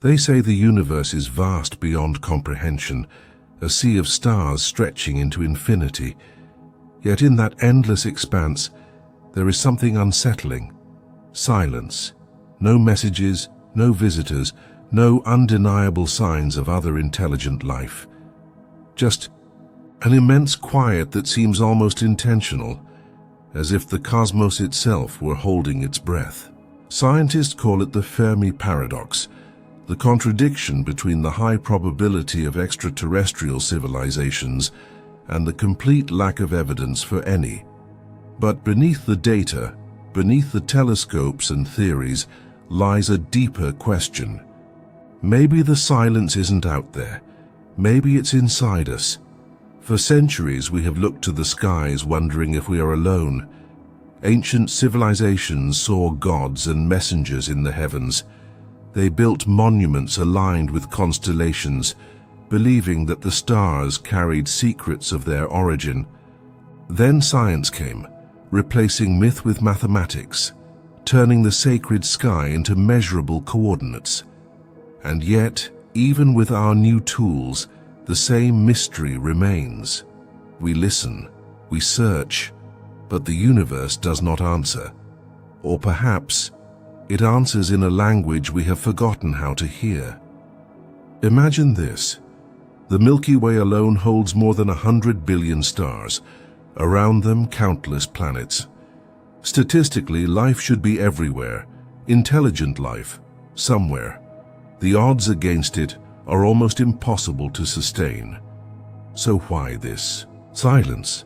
They say the universe is vast beyond comprehension, a sea of stars stretching into infinity. Yet in that endless expanse, there is something unsettling. Silence. No messages, no visitors, no undeniable signs of other intelligent life. Just an immense quiet that seems almost intentional, as if the cosmos itself were holding its breath. Scientists call it the Fermi Paradox, the contradiction between the high probability of extraterrestrial civilizations and the complete lack of evidence for any. But beneath the data, beneath the telescopes and theories, lies a deeper question. Maybe the silence isn't out there. Maybe it's inside us. For centuries we have looked to the skies wondering if we are alone. Ancient civilizations saw gods and messengers in the heavens. They built monuments aligned with constellations, believing that the stars carried secrets of their origin. Then science came, replacing myth with mathematics, turning the sacred sky into measurable coordinates. And yet, even with our new tools, the same mystery remains. We listen, we search, but the universe does not answer. Or perhaps, it answers in a language we have forgotten how to hear. Imagine this. The Milky Way alone holds more than 100 billion stars. Around them, countless planets. Statistically, life should be everywhere. Intelligent life, somewhere. The odds against it are almost impossible to sustain. So why this silence?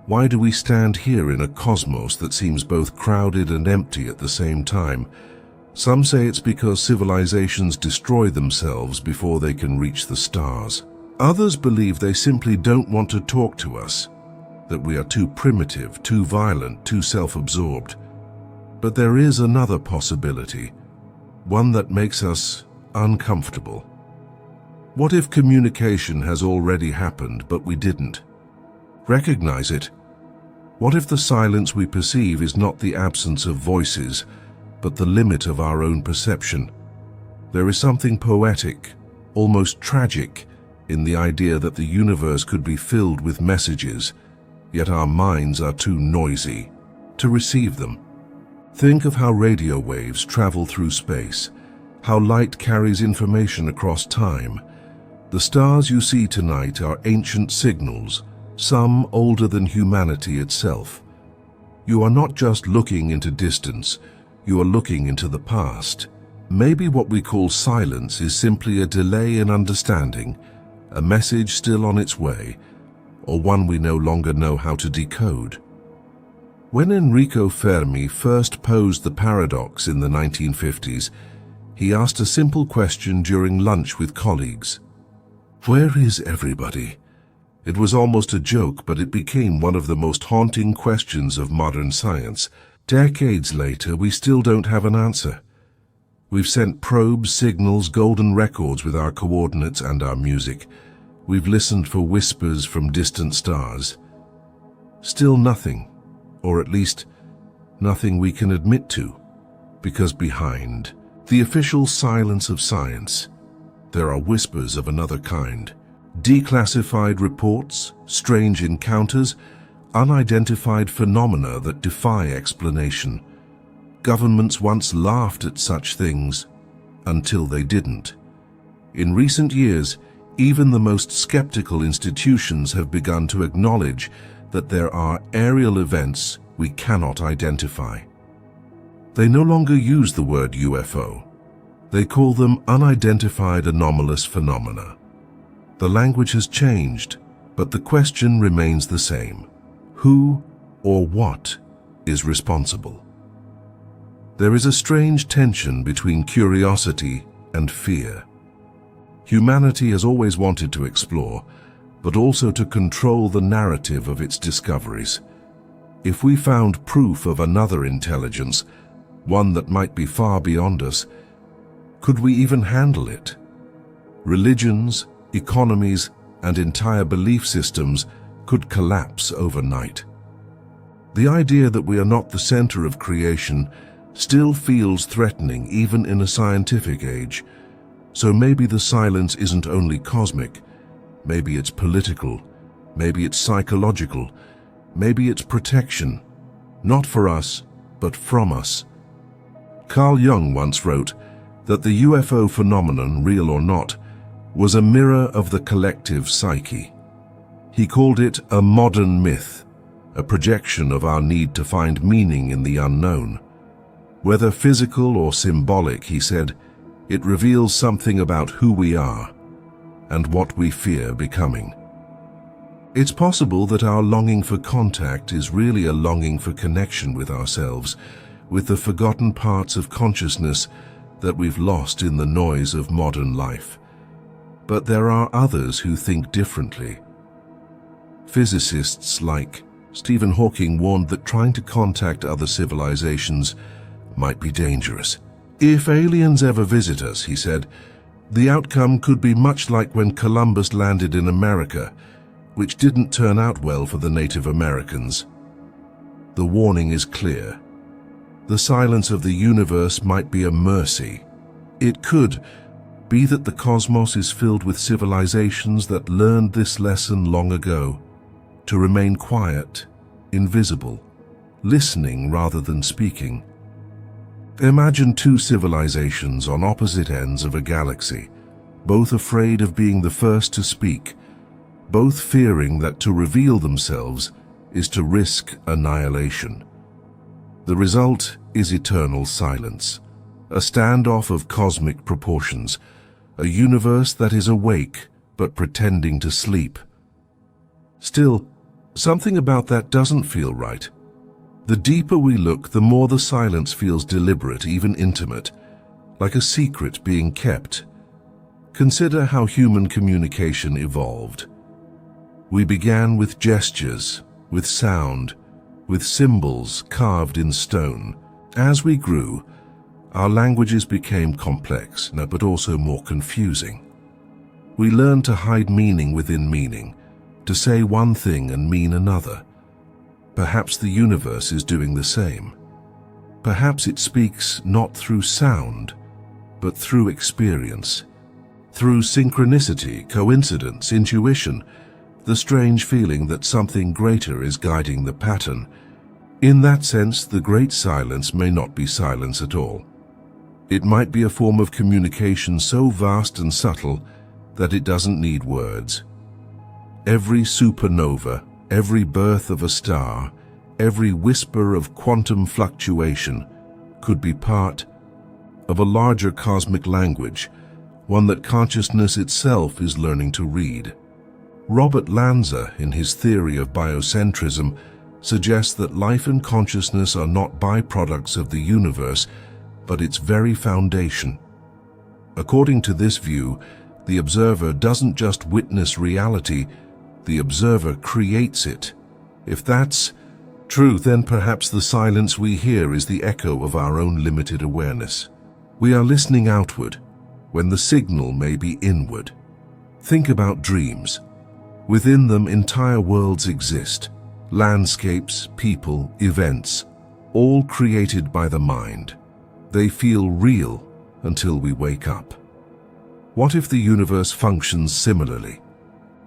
Why do we stand here in a cosmos that seems both crowded and empty at the same time? Some say it's because civilizations destroy themselves before they can reach the stars. Others believe they simply don't want to talk to us, that we are too primitive, too violent, too self-absorbed. But there is another possibility, one that makes us uncomfortable. What if communication has already happened, but we didn't recognize it? What if the silence we perceive is not the absence of voices, but the limit of our own perception? There is something poetic, almost tragic, in the idea that the universe could be filled with messages, yet our minds are too noisy to receive them. Think of how radio waves travel through space, how light carries information across time. The stars you see tonight are ancient signals, some older than humanity itself. You are not just looking into distance, you are looking into the past. Maybe what we call silence is simply a delay in understanding, a message still on its way, or one we no longer know how to decode. When Enrico Fermi first posed the paradox in the 1950s, he asked a simple question during lunch with colleagues. Where is everybody? It was almost a joke, but it became one of the most haunting questions of modern science. Decades later, we still don't have an answer. We've sent probes, signals, golden records with our coordinates and our music. We've listened for whispers from distant stars. Still nothing, or at least nothing we can admit to, because behind the official silence of science, there are whispers of another kind. Declassified reports, strange encounters, unidentified phenomena that defy explanation. Governments once laughed at such things until they didn't. In recent years, even the most skeptical institutions have begun to acknowledge that there are aerial events we cannot identify. They no longer use the word UFO. They call them unidentified anomalous phenomena. The language has changed, but the question remains the same. Who or what is responsible? There is a strange tension between curiosity and fear. Humanity has always wanted to explore, but also to control the narrative of its discoveries. If we found proof of another intelligence, one that might be far beyond us, could we even handle it? Religions, economies, and entire belief systems could collapse overnight. The idea that we are not the center of creation still feels threatening even in a scientific age. So maybe the silence isn't only cosmic, maybe it's political, maybe it's psychological, maybe it's protection, not for us, but from us. Carl Jung once wrote that the UFO phenomenon, real or not, was a mirror of the collective psyche. He called it a modern myth, a projection of our need to find meaning in the unknown. Whether physical or symbolic, he said, it reveals something about who we are and what we fear becoming. It's possible that our longing for contact is really a longing for connection with ourselves, with the forgotten parts of consciousness that we've lost in the noise of modern life. But there are others who think differently. Physicists like Stephen Hawking warned that trying to contact other civilizations might be dangerous. If aliens ever visit us, he said, the outcome could be much like when Columbus landed in America, which didn't turn out well for the Native Americans. The warning is clear. The silence of the universe might be a mercy. It could be that the cosmos is filled with civilizations that learned this lesson long ago, to remain quiet, invisible, listening rather than speaking. Imagine two civilizations on opposite ends of a galaxy, both afraid of being the first to speak, both fearing that to reveal themselves is to risk annihilation. The result is eternal silence, a standoff of cosmic proportions, a universe that is awake but pretending to sleep. Still, something about that doesn't feel right. The deeper we look, the more the silence feels deliberate, even intimate, like a secret being kept. Consider how human communication evolved. We began with gestures, with sound, with symbols carved in stone. As we grew, our languages became complex, but also more confusing. We learned to hide meaning within meaning, to say one thing and mean another. Perhaps the universe is doing the same. Perhaps it speaks not through sound, but through experience, through synchronicity, coincidence, intuition, the strange feeling that something greater is guiding the pattern. In that sense, the great silence may not be silence at all. It might be a form of communication so vast and subtle that it doesn't need words. Every supernova, every birth of a star, every whisper of quantum fluctuation could be part of a larger cosmic language, one that consciousness itself is learning to read. Robert Lanza, in his theory of biocentrism, suggests that life and consciousness are not byproducts of the universe, but its very foundation. According to this view, the observer doesn't just witness reality, the observer creates it. If that's true, then perhaps the silence we hear is the echo of our own limited awareness. We are listening outward, when the signal may be inward. Think about dreams. Within them, entire worlds exist. Landscapes, people, events, all created by the mind. They feel real until we wake up. What if the universe functions similarly?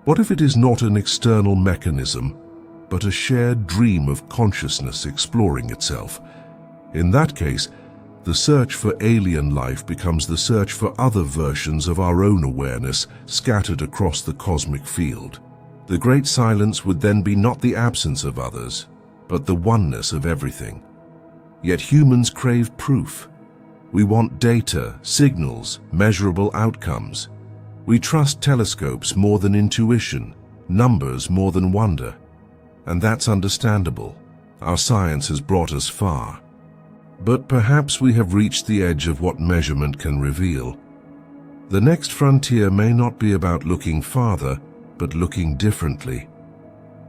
What if it is not an external mechanism, but a shared dream of consciousness exploring itself? In that case, the search for alien life becomes the search for other versions of our own awareness scattered across the cosmic field. The great silence would then be not the absence of others, but the oneness of everything. Yet humans crave proof. We want data, signals, measurable outcomes. We trust telescopes more than intuition, numbers more than wonder. And that's understandable. Our science has brought us far. But perhaps we have reached the edge of what measurement can reveal. The next frontier may not be about looking farther, but looking differently.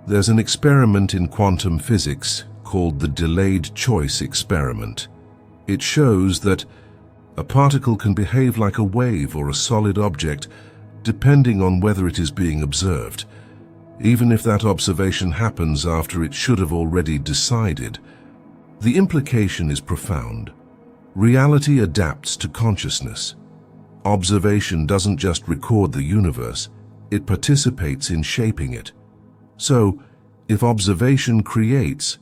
There's an experiment in quantum physics called the delayed choice experiment. It shows that a particle can behave like a wave or a solid object depending on whether it is being observed, even if that observation happens after it should have already decided. The implication is profound. Reality adapts to consciousness. Observation doesn't just record the universe, it participates in shaping it. So, if observation creates,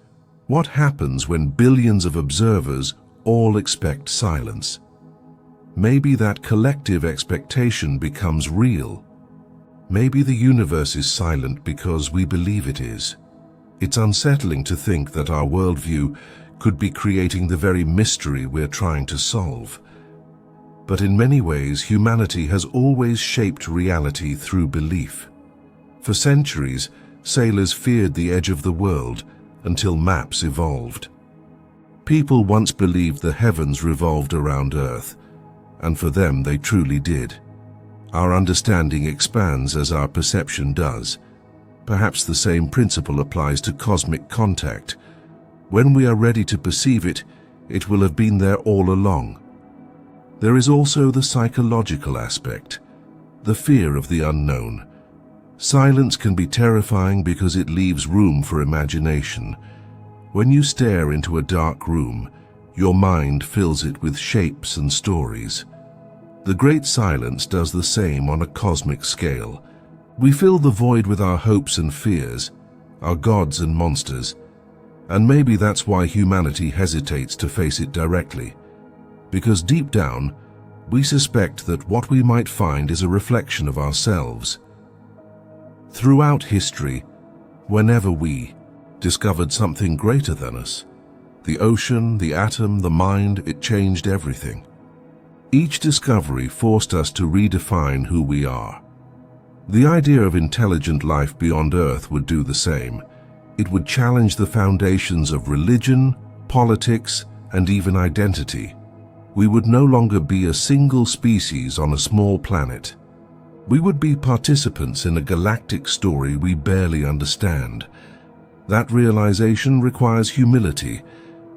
what happens when billions of observers all expect silence? Maybe that collective expectation becomes real. Maybe the universe is silent because we believe it is. It's unsettling to think that our worldview could be creating the very mystery we're trying to solve. But in many ways, humanity has always shaped reality through belief. For centuries, sailors feared the edge of the world until maps evolved. People once believed the heavens revolved around Earth, and for them they truly did. Our understanding expands as our perception does. Perhaps the same principle applies to cosmic contact. When we are ready to perceive it, it will have been there all along. There is also the psychological aspect, the fear of the unknown. Silence can be terrifying because it leaves room for imagination. When you stare into a dark room, your mind fills it with shapes and stories. The great silence does the same on a cosmic scale. We fill the void with our hopes and fears, our gods and monsters, and maybe that's why humanity hesitates to face it directly. Because deep down, we suspect that what we might find is a reflection of ourselves. Throughout history, whenever we discovered something greater than us, the ocean, the atom, the mind, it changed everything. Each discovery forced us to redefine who we are. The idea of intelligent life beyond Earth would do the same. It would challenge the foundations of religion, politics, and even identity. We would no longer be a single species on a small planet. We would be participants in a galactic story we barely understand. That realization requires humility,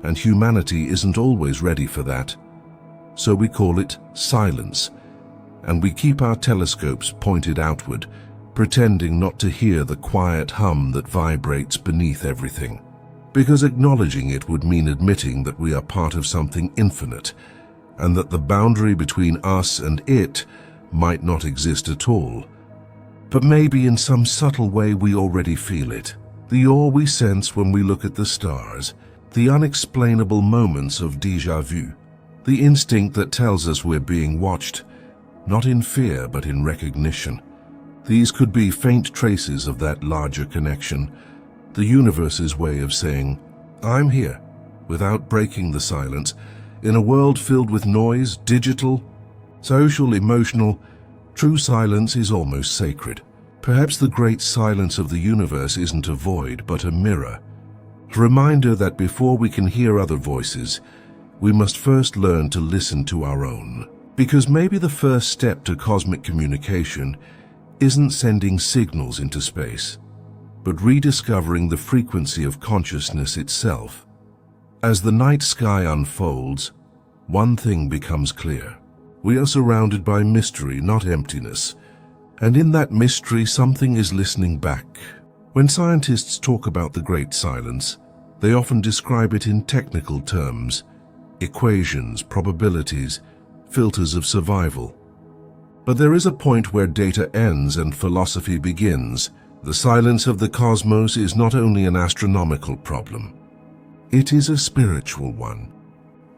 and humanity isn't always ready for that. So we call it silence, and we keep our telescopes pointed outward, pretending not to hear the quiet hum that vibrates beneath everything. Because acknowledging it would mean admitting that we are part of something infinite, and that the boundary between us and it might not exist at all. But maybe in some subtle way we already feel it. The awe we sense when we look at the stars, the unexplainable moments of déjà vu, the instinct that tells us we're being watched, not in fear but in recognition. These could be faint traces of that larger connection, the universe's way of saying, I'm here, without breaking the silence. In a world filled with noise, digital, social, emotional, true silence is almost sacred. Perhaps the great silence of the universe isn't a void, but a mirror. A reminder that before we can hear other voices, we must first learn to listen to our own. Because maybe the first step to cosmic communication isn't sending signals into space, but rediscovering the frequency of consciousness itself. As the night sky unfolds, one thing becomes clear. We are surrounded by mystery, not emptiness. And in that mystery, something is listening back. When scientists talk about the great silence, they often describe it in technical terms: equations, probabilities, filters of survival. But there is a point where data ends and philosophy begins. The silence of the cosmos is not only an astronomical problem, it is a spiritual one.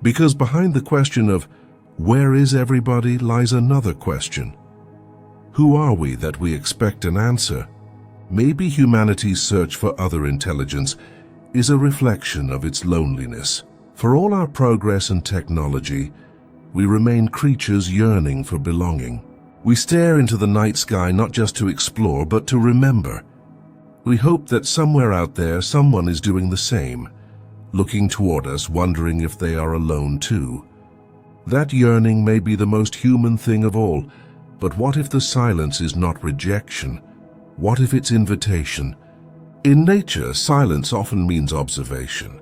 Because behind the question of where is everybody lies another question. Who are we that we expect an answer? Maybe humanity's search for other intelligence is a reflection of its loneliness. For all our progress and technology, we remain creatures yearning for belonging. We stare into the night sky not just to explore, but to remember. We hope that somewhere out there someone is doing the same, looking toward us, wondering if they are alone too. That yearning may be the most human thing of all, but what if the silence is not rejection? What if it's invitation? In nature, silence often means observation.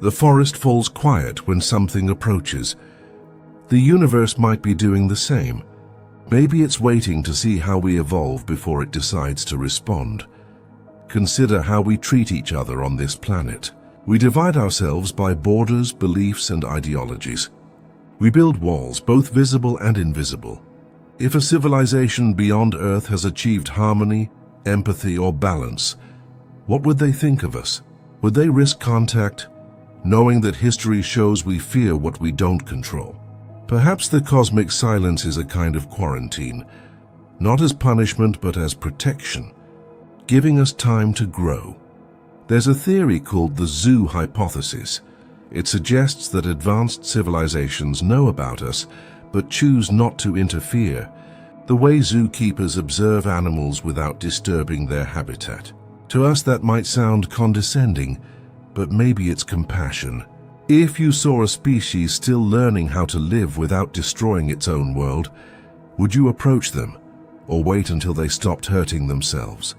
The forest falls quiet when something approaches. The universe might be doing the same. Maybe it's waiting to see how we evolve before it decides to respond. Consider how we treat each other on this planet. We divide ourselves by borders, beliefs, and ideologies. We build walls, both visible and invisible. If a civilization beyond Earth has achieved harmony, empathy, or balance, what would they think of us? Would they risk contact, knowing that history shows we fear what we don't control? Perhaps the cosmic silence is a kind of quarantine, not as punishment but as protection, giving us time to grow. There's a theory called the zoo hypothesis. It suggests that advanced civilizations know about us, but choose not to interfere, the way zookeepers observe animals without disturbing their habitat. To us that might sound condescending, but maybe it's compassion. If you saw a species still learning how to live without destroying its own world, would you approach them, or wait until they stopped hurting themselves?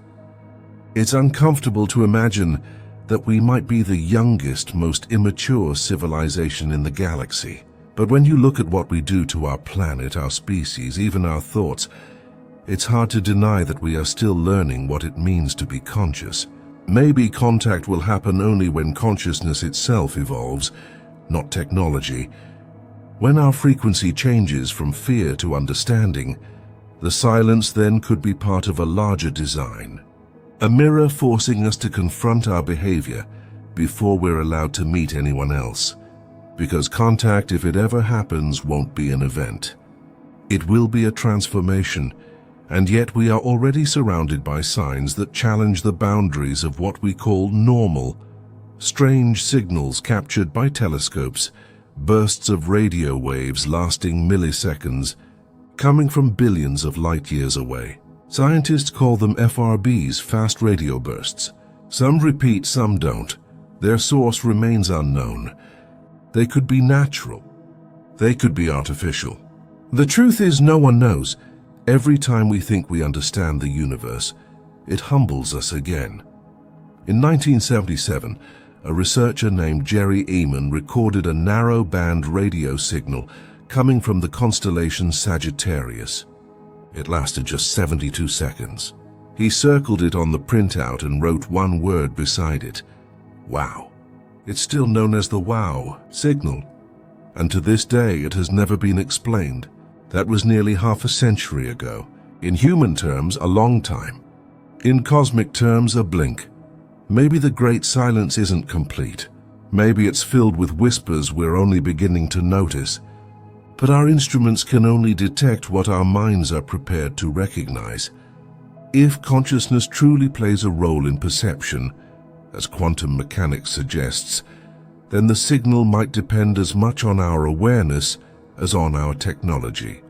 It's uncomfortable to imagine that we might be the youngest, most immature civilization in the galaxy. But when you look at what we do to our planet, our species, even our thoughts, it's hard to deny that we are still learning what it means to be conscious. Maybe contact will happen only when consciousness itself evolves, not technology. When our frequency changes from fear to understanding, the silence then could be part of a larger design. A mirror forcing us to confront our behavior before we're allowed to meet anyone else. Because contact, if it ever happens, won't be an event. It will be a transformation, and yet we are already surrounded by signs that challenge the boundaries of what we call normal. Strange signals captured by telescopes, bursts of radio waves lasting milliseconds, coming from billions of light years away. Scientists call them FRBs, fast radio bursts. Some repeat, some don't. Their source remains unknown. They could be natural. They could be artificial. The truth is, no one knows. Every time we think we understand the universe, it humbles us again. In 1977, a researcher named Jerry Eman recorded a narrow-band radio signal coming from the constellation Sagittarius. It lasted just 72 seconds. He circled it on the printout and wrote one word beside it: wow. It's still known as the wow signal, and to this day it has never been explained. That was nearly half a century ago. In human terms, a long time. In cosmic terms, a blink. Maybe the great silence isn't complete. Maybe it's filled with whispers we're only beginning to notice. But our instruments can only detect what our minds are prepared to recognize. If consciousness truly plays a role in perception, as quantum mechanics suggests, then the signal might depend as much on our awareness as on our technology.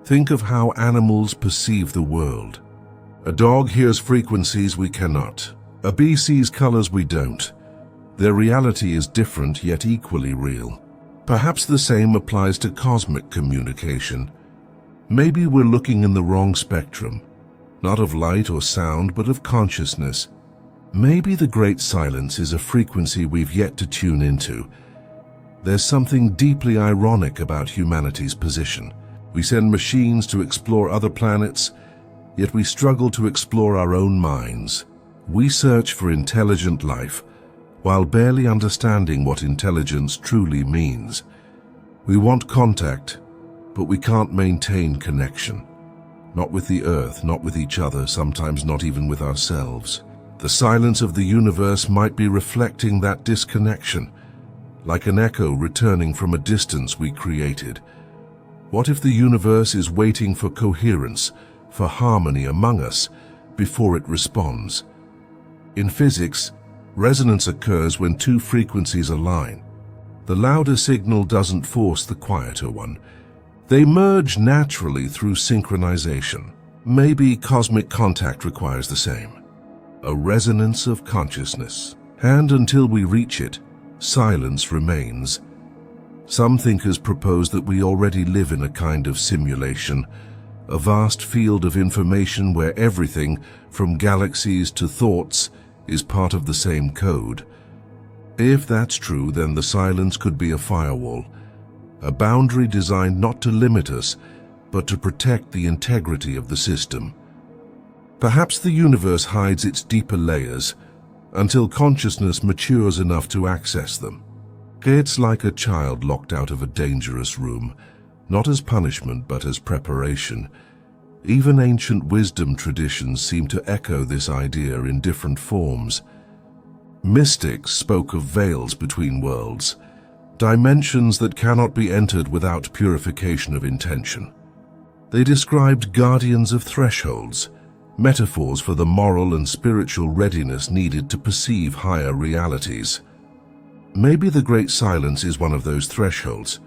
Think of how animals perceive the world. A dog hears frequencies we cannot. A bee sees colors we don't. Their reality is different, yet equally real. Perhaps the same applies to cosmic communication. Maybe we're looking in the wrong spectrum, not of light or sound, but of consciousness. Maybe the great silence is a frequency we've yet to tune into. There's something deeply ironic about humanity's position. We send machines to explore other planets, yet we struggle to explore our own minds. We search for intelligent life, while barely understanding what intelligence truly means. We want contact, but we can't maintain connection. Not with the Earth, not with each other, sometimes not even with ourselves. The silence of the universe might be reflecting that disconnection, like an echo returning from a distance we created. What if the universe is waiting for coherence, for harmony among us, before it responds? In physics, resonance occurs when two frequencies align. The louder signal doesn't force the quieter one. They merge naturally through synchronization. Maybe cosmic contact requires the same. A resonance of consciousness. And until we reach it, silence remains. Some thinkers propose that we already live in a kind of simulation, a vast field of information where everything, from galaxies to thoughts, is part of the same code. If that's true, then the silence could be a firewall, a boundary designed not to limit us, but to protect the integrity of the system. Perhaps the universe hides its deeper layers until consciousness matures enough to access them. It's like a child locked out of a dangerous room, not as punishment but as preparation. Even ancient wisdom traditions seem to echo this idea in different forms. Mystics spoke of veils between worlds, dimensions that cannot be entered without purification of intention. They described guardians of thresholds, metaphors for the moral and spiritual readiness needed to perceive higher realities. Maybe the Great Silence is one of those thresholds,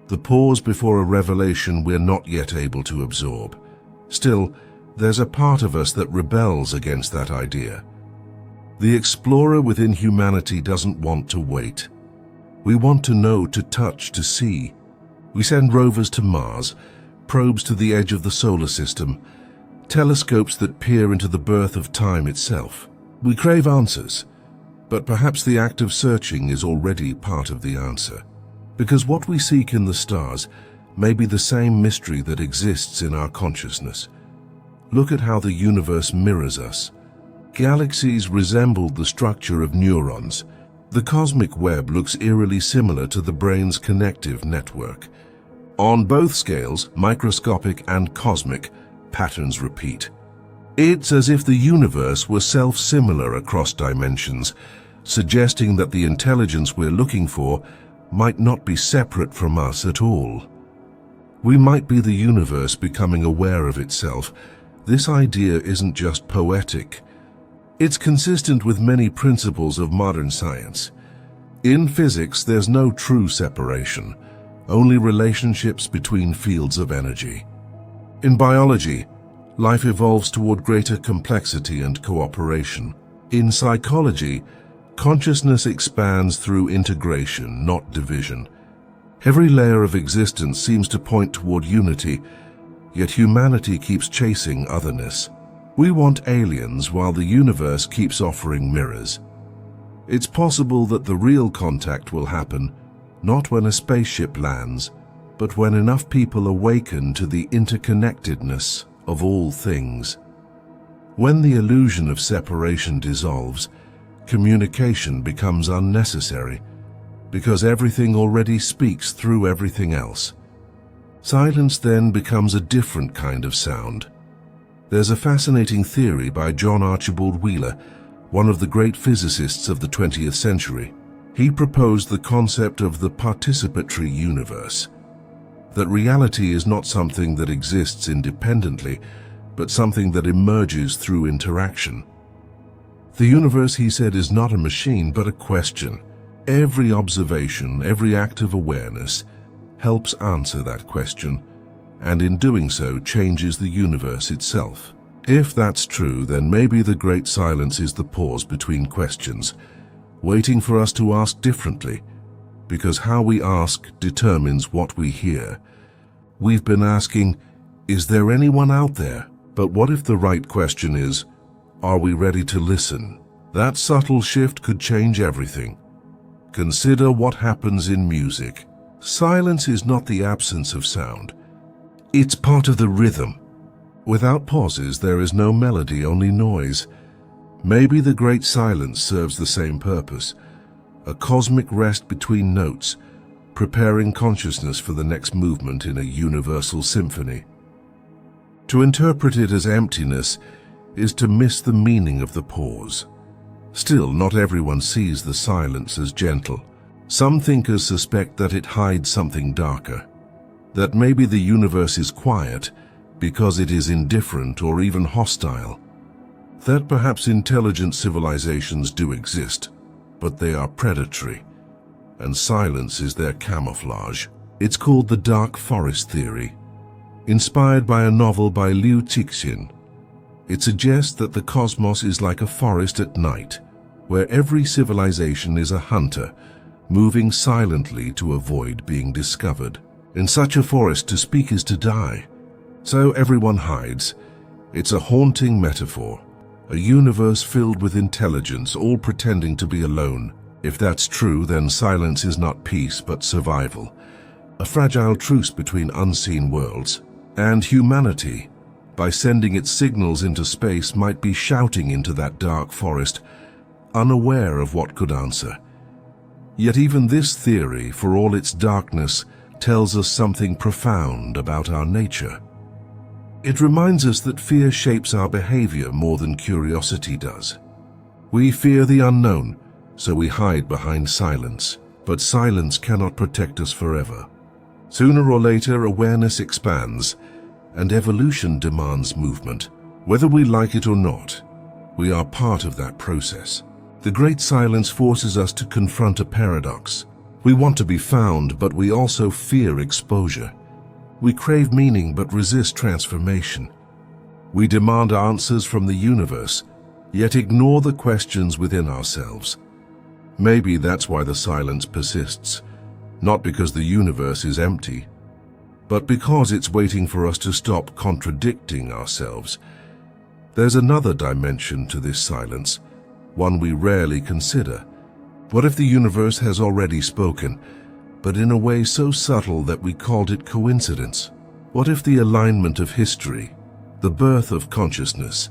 the pause before a revelation we're not yet able to absorb. Still, there's a part of us that rebels against that idea. The explorer within humanity doesn't want to wait. We want to know, to touch, to see. We send rovers to Mars, probes to the edge of the solar system, telescopes that peer into the birth of time itself. We crave answers, but perhaps the act of searching is already part of the answer. Because what we seek in the stars may be the same mystery that exists in our consciousness. Look at how the universe mirrors us. Galaxies resemble the structure of neurons. The cosmic web looks eerily similar to the brain's connective network. On both scales, microscopic and cosmic, patterns repeat. It's as if the universe were self-similar across dimensions, suggesting that the intelligence we're looking for might not be separate from us at all. We might be the universe becoming aware of itself. This idea isn't just poetic. It's consistent with many principles of modern science. In physics, there's no true separation, only relationships between fields of energy. In biology, life evolves toward greater complexity and cooperation. In psychology, consciousness expands through integration, not division. Every layer of existence seems to point toward unity, yet humanity keeps chasing otherness. We want aliens while the universe keeps offering mirrors. It's possible that the real contact will happen, not when a spaceship lands, but when enough people awaken to the interconnectedness of all things. When the illusion of separation dissolves, communication becomes unnecessary, because everything already speaks through everything else. Silence then becomes a different kind of sound. There's a fascinating theory by John Archibald Wheeler, one of the great physicists of the 20th century. He proposed the concept of the participatory universe, that reality is not something that exists independently, but something that emerges through interaction. The universe, he said, is not a machine, but a question. Every observation, every act of awareness helps answer that question, and in doing so changes the universe itself. If that's true, then maybe the Great Silence is the pause between questions, waiting for us to ask differently, because how we ask determines what we hear. We've been asking, is there anyone out there? But what if the right question is, are we ready to listen? That subtle shift could change everything. Consider what happens in music. Silence is not the absence of sound. It's part of the rhythm. Without pauses, there is no melody, only noise. Maybe the Great Silence serves the same purpose, a cosmic rest between notes, preparing consciousness for the next movement in a universal symphony. To interpret it as emptiness is to miss the meaning of the pause. Still, not everyone sees the silence as gentle. Some thinkers suspect that it hides something darker, that maybe the universe is quiet because it is indifferent or even hostile, that perhaps intelligent civilizations do exist, but they are predatory, and silence is their camouflage. It's called the dark forest theory, inspired by a novel by Liu Cixin. It suggests that the cosmos is like a forest at night, where every civilization is a hunter, moving silently to avoid being discovered. In such a forest, to speak is to die. So everyone hides. It's a haunting metaphor, a universe filled with intelligence, all pretending to be alone. If that's true, then silence is not peace, but survival, a fragile truce between unseen worlds. And humanity, by sending its signals into space, might be shouting into that dark forest, unaware of what could answer. Yet even this theory, for all its darkness, tells us something profound about our nature. It reminds us that fear shapes our behavior more than curiosity does. We fear the unknown, so we hide behind silence. But silence cannot protect us forever. Sooner or later, awareness expands, and evolution demands movement. Whether we like it or not, we are part of that process. The great silence forces us to confront a paradox. We want to be found, but we also fear exposure. We crave meaning but resist transformation. We demand answers from the universe, yet ignore the questions within ourselves. Maybe that's why the silence persists, not because the universe is empty, but because it's waiting for us to stop contradicting ourselves. There's another dimension to this silence, one we rarely consider. What if the universe has already spoken, but in a way so subtle that we called it coincidence? What if the alignment of history, the birth of consciousness,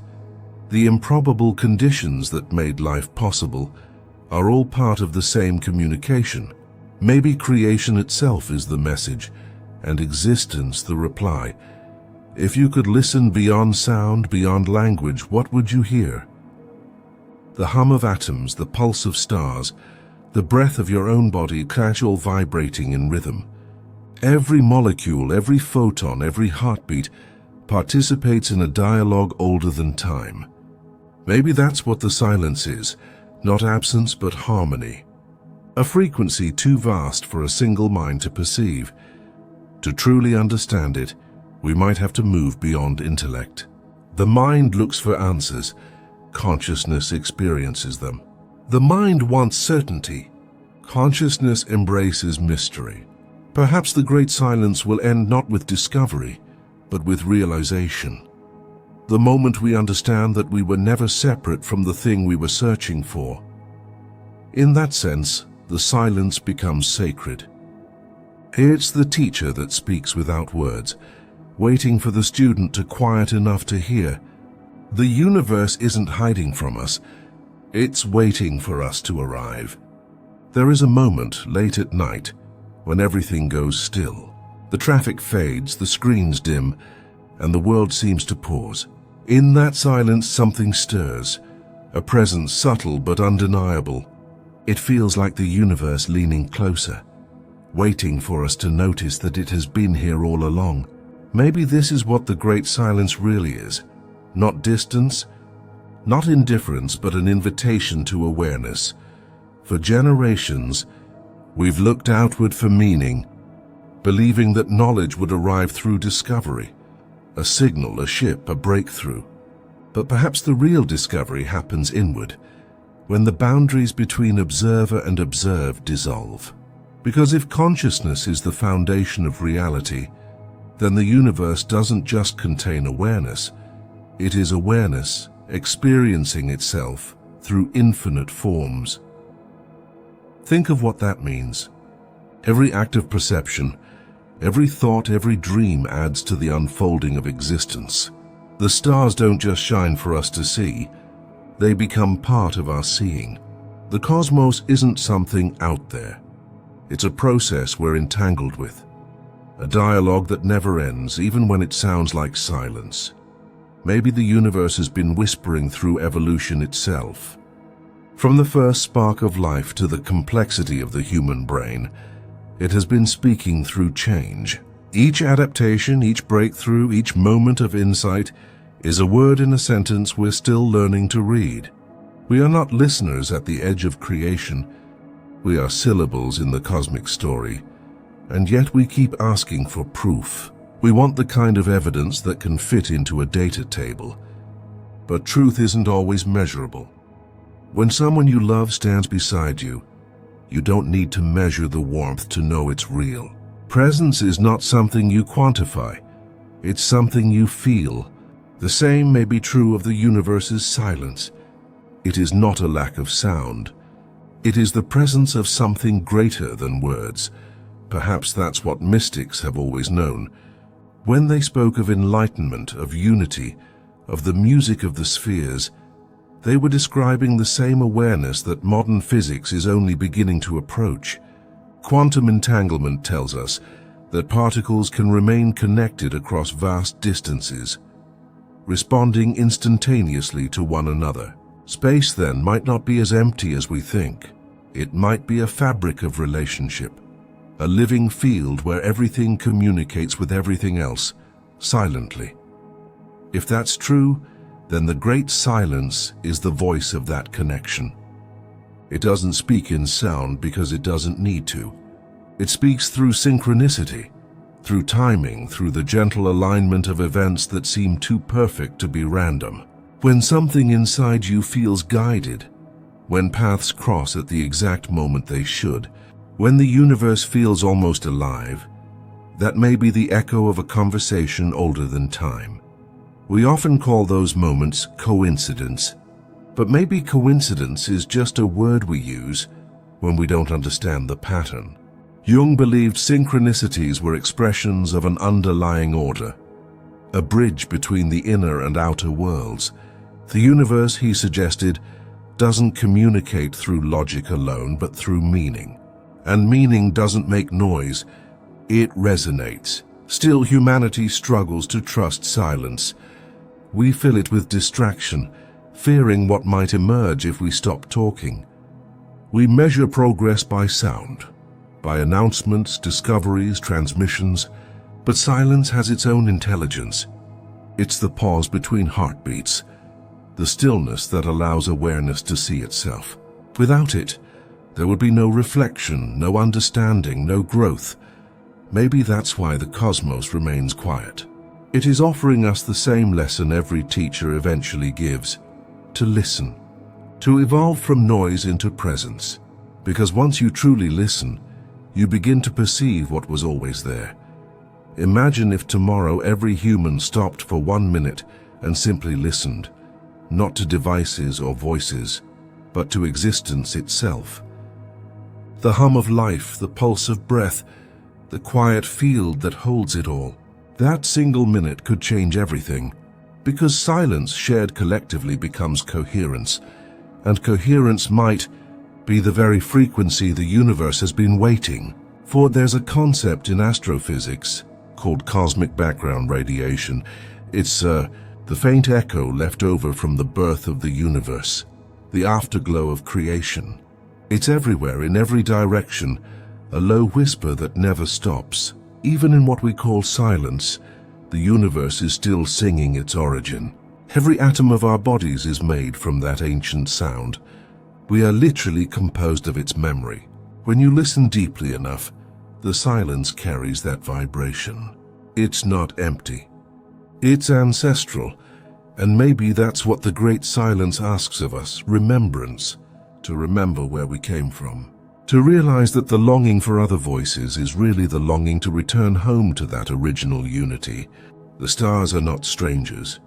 the improbable conditions that made life possible, are all part of the same communication? Maybe creation itself is the message, and existence the reply. If you could listen beyond sound, beyond language, what would you hear? The hum of atoms, the pulse of stars, the breath of your own body, casual vibrating in rhythm. Every molecule, every photon, every heartbeat participates in a dialogue older than time. Maybe that's what the silence is. Not absence, but harmony. A frequency too vast for a single mind to perceive. To truly understand it, we might have to move beyond intellect. The mind looks for answers. Consciousness experiences them. The mind wants certainty. Consciousness embraces mystery. Perhaps the great silence will end not with discovery, but with realization. The moment we understand that we were never separate from the thing we were searching for. In that sense, the silence becomes sacred. It's the teacher that speaks without words, waiting for the student to quiet enough to hear. The universe isn't hiding from us, it's waiting for us to arrive. There is a moment late at night when everything goes still. The traffic fades, the screens dim, and the world seems to pause. In that silence, something stirs, a presence subtle but undeniable. It feels like the universe leaning closer, waiting for us to notice that it has been here all along. Maybe this is what the great silence really is. Not distance, not indifference, but an invitation to awareness. For generations, we've looked outward for meaning, believing that knowledge would arrive through discovery. A signal, a ship, a breakthrough. But perhaps the real discovery happens inward, when the boundaries between observer and observed dissolve. Because if consciousness is the foundation of reality, then the universe doesn't just contain awareness, it is awareness experiencing itself through infinite forms. Think of what that means. Every act of perception, every thought, every dream adds to the unfolding of existence. The stars don't just shine for us to see, they become part of our seeing. The cosmos isn't something out there. It's a process we're entangled with. A dialogue that never ends, even when it sounds like silence. Maybe the universe has been whispering through evolution itself. From the first spark of life to the complexity of the human brain, it has been speaking through change. Each adaptation, each breakthrough, each moment of insight is a word in a sentence we're still learning to read. We are not listeners at the edge of creation. We are syllables in the cosmic story. And yet we keep asking for proof. We want the kind of evidence that can fit into a data table. But truth isn't always measurable. When someone you love stands beside you, you don't need to measure the warmth to know it's real. Presence is not something you quantify. It's something you feel. The same may be true of the universe's silence. It is not a lack of sound. It is the presence of something greater than words. Perhaps that's what mystics have always known. When they spoke of enlightenment, of unity, of the music of the spheres, They were describing the same awareness that modern physics is only beginning to approach. Quantum entanglement tells us that particles can remain connected across vast distances, responding instantaneously to one another. Space, then, might not be as empty as we think. It might be a fabric of relationship, a living field where everything communicates with everything else, silently. If that's true, then the great silence is the voice of that connection. It doesn't speak in sound because it doesn't need to. It speaks through synchronicity, through timing, through the gentle alignment of events that seem too perfect to be random. When something inside you feels guided, when paths cross at the exact moment they should, when the universe feels almost alive, that may be the echo of a conversation older than time. We often call those moments coincidence, but maybe coincidence is just a word we use when we don't understand the pattern. Jung believed synchronicities were expressions of an underlying order, a bridge between the inner and outer worlds. The universe, he suggested, doesn't communicate through logic alone, but through meaning. And meaning doesn't make noise, it resonates. Still, humanity struggles to trust silence. We fill it with distraction, fearing what might emerge if we stop talking. We measure progress by sound, by announcements, discoveries, transmissions, but silence has its own intelligence. It's the pause between heartbeats, the stillness that allows awareness to see itself. Without it, there would be no reflection, no understanding, no growth. Maybe that's why the cosmos remains quiet. It is offering us the same lesson every teacher eventually gives: to listen, to evolve from noise into presence. Because once you truly listen, you begin to perceive what was always there. Imagine if tomorrow every human stopped for 1 minute and simply listened, not to devices or voices, but to existence itself. The hum of life, the pulse of breath, the quiet field that holds it all. That single minute could change everything, because silence shared collectively becomes coherence, and coherence might be the very frequency the universe has been waiting for. There's a concept in astrophysics called cosmic background radiation. It's the faint echo left over from the birth of the universe, the afterglow of creation. It's everywhere, in every direction, a low whisper that never stops. Even in what we call silence, the universe is still singing its origin. Every atom of our bodies is made from that ancient sound. We are literally composed of its memory. When you listen deeply enough, the silence carries that vibration. It's not empty. It's ancestral, and maybe that's what the great silence asks of us: remembrance, to remember where we came from. To realize that the longing for other voices is really the longing to return home to that original unity. The stars are not strangers.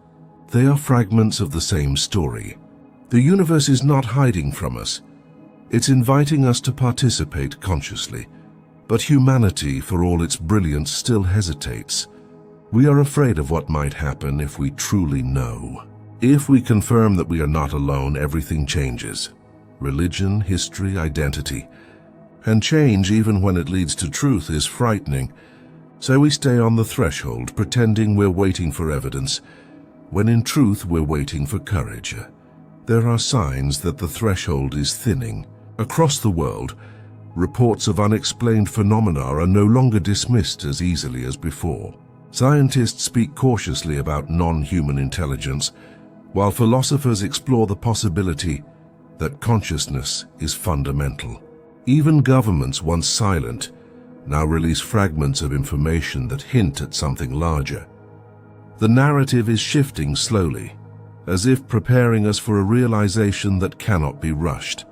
They are fragments of the same story. The universe is not hiding from us. It's inviting us to participate consciously. But humanity, for all its brilliance, still hesitates. We are afraid of what might happen if we truly know. If we confirm that we are not alone, everything changes. Religion, history, identity. And change, even when it leads to truth, is frightening. So we stay on the threshold, pretending we're waiting for evidence, when in truth we're waiting for courage. There are signs that the threshold is thinning. Across the world, reports of unexplained phenomena are no longer dismissed as easily as before. Scientists speak cautiously about non-human intelligence, while philosophers explore the possibility that consciousness is fundamental. Even governments, once silent, now release fragments of information that hint at something larger. The narrative is shifting slowly, as if preparing us for a realization that cannot be rushed.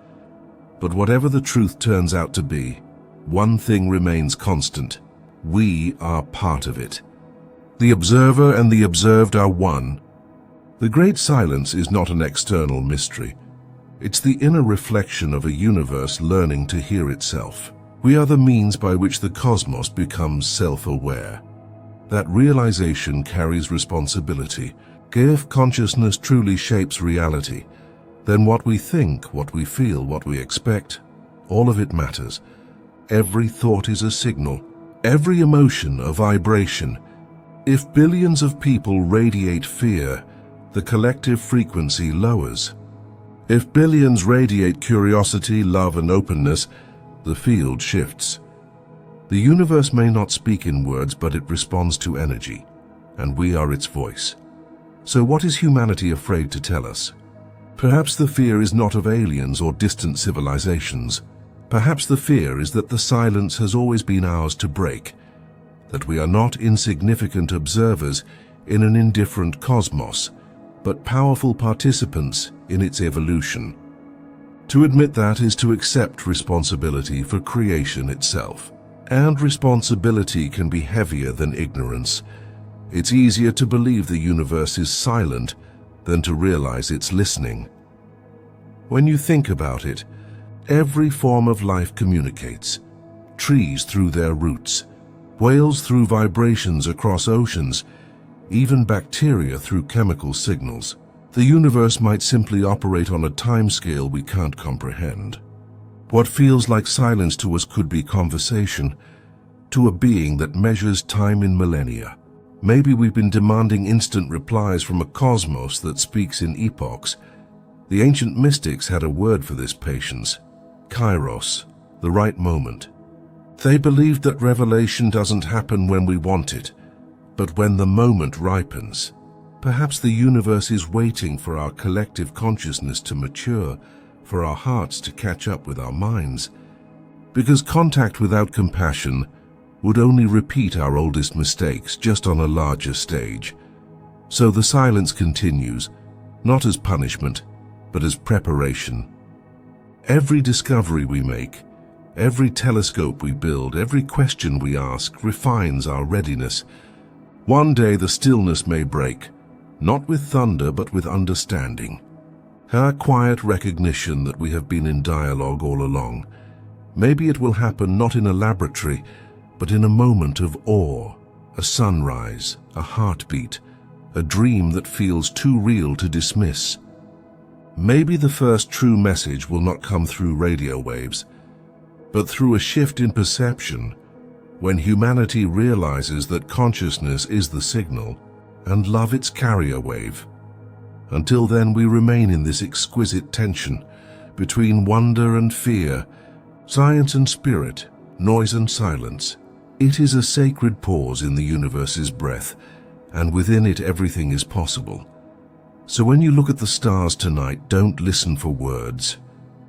But whatever the truth turns out to be, one thing remains constant: we are part of it. The observer and the observed are one. The great silence is not an external mystery. It's the inner reflection of a universe learning to hear itself. We are the means by which the cosmos becomes self-aware. That realization carries responsibility. If consciousness truly shapes reality, then what we think, what we feel, what we expect, all of it matters. Every thought is a signal, every emotion a vibration. If billions of people radiate fear, the collective frequency lowers. If billions radiate curiosity, love, and openness, the field shifts. The universe may not speak in words, but it responds to energy, and we are its voice. So what is humanity afraid to tell us? Perhaps the fear is not of aliens or distant civilizations. Perhaps the fear is that the silence has always been ours to break, that we are not insignificant observers in an indifferent cosmos, but powerful participants in its evolution. To admit that is to accept responsibility for creation itself. And responsibility can be heavier than ignorance. It's easier to believe the universe is silent than to realize it's listening. When you think about it, every form of life communicates. Trees through their roots, whales through vibrations across oceans, even bacteria through chemical signals. The universe might simply operate on a timescale we can't comprehend. What feels like silence to us could be conversation to a being that measures time in millennia. Maybe we've been demanding instant replies from a cosmos that speaks in epochs. The ancient mystics had a word for this patience: kairos, the right moment. They believed that revelation doesn't happen when we want it, but when the moment ripens. Perhaps the universe is waiting for our collective consciousness to mature, for our hearts to catch up with our minds. Because contact without compassion would only repeat our oldest mistakes, just on a larger stage. So the silence continues, not as punishment, but as preparation. Every discovery we make, every telescope we build, every question we ask refines our readiness. One day the stillness may break, not with thunder but with understanding. Our quiet recognition that we have been in dialogue all along. Maybe it will happen not in a laboratory, but in a moment of awe, a sunrise, a heartbeat, a dream that feels too real to dismiss. Maybe the first true message will not come through radio waves, but through a shift in perception, when humanity realizes that consciousness is the signal and love its carrier wave. Until then, we remain in this exquisite tension between wonder and fear, science and spirit, noise and silence. It is a sacred pause in the universe's breath, and within it everything is possible. So when you look at the stars tonight, don't listen for words.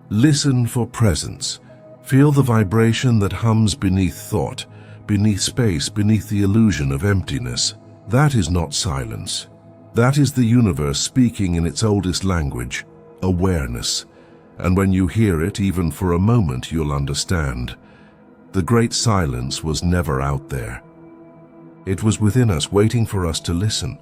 Listen for presence. Feel the vibration that hums beneath thought, beneath space, beneath the illusion of emptiness. That is not silence. That is the universe speaking in its oldest language, awareness. And when you hear it, even for a moment, you'll understand. The great silence was never out there. It was within us, waiting for us to listen.